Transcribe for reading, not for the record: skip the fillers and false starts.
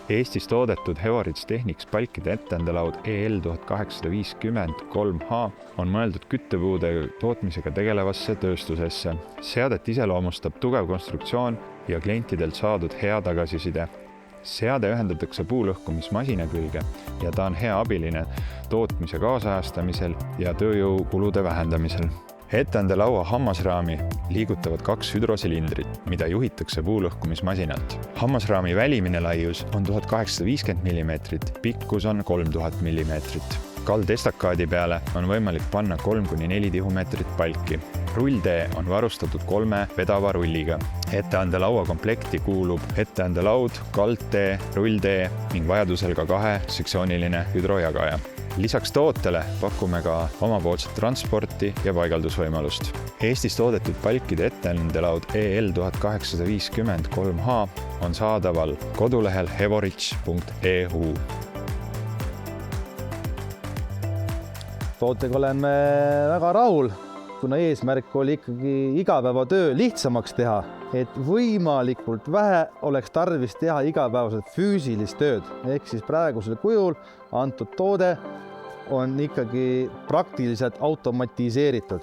Eestis toodetud Hevorits Technics palkide etendelaud EL1850 3H on mõeldud küttepuude tootmisega tegelevasse tööstusesse. Seadet iseloomustab tugev konstruktsioon ja klientidelt saadud hea tagasiside. Seade ühendatakse puulõhkumismasina külge ja ta on hea abiline tootmise kaasajastamisel ja tööjõukulude vähendamisel. Etendelaua hammasraami liigutavad 2 hüdrosilindrit, mida juhitakse puulõhkumismasinalt. Hammasraami välimine laius on 1850 mm, pikkus on 3000 mm. Kaldestakaadi peale on võimalik panna 3–4 tihumeetrit palki. Rulltee on varustatud 3 vedava rulliga. Etteandelaua komplekti kuulub etteandelaud, kaldtee, rulltee ning vajadusel ka 2-sektsiooniline hüdrojagaja. Lisaks tootele pakume ka omapoolset transporti ja paigaldusvõimalust. Eestis toodetud palkide etteandelaud EL1850 3H on saadaval kodulehel hevorits.eu. Tootega oleme väga rahul, kuna eesmärk oli ikkagi igapäevatöö lihtsamaks teha, et võimalikult vähe oleks tarvis teha igapäevaselt füüsilist tööd. Ehk siis praegusel kujul antud toode on ikkagi praktiliselt automatiseeritud.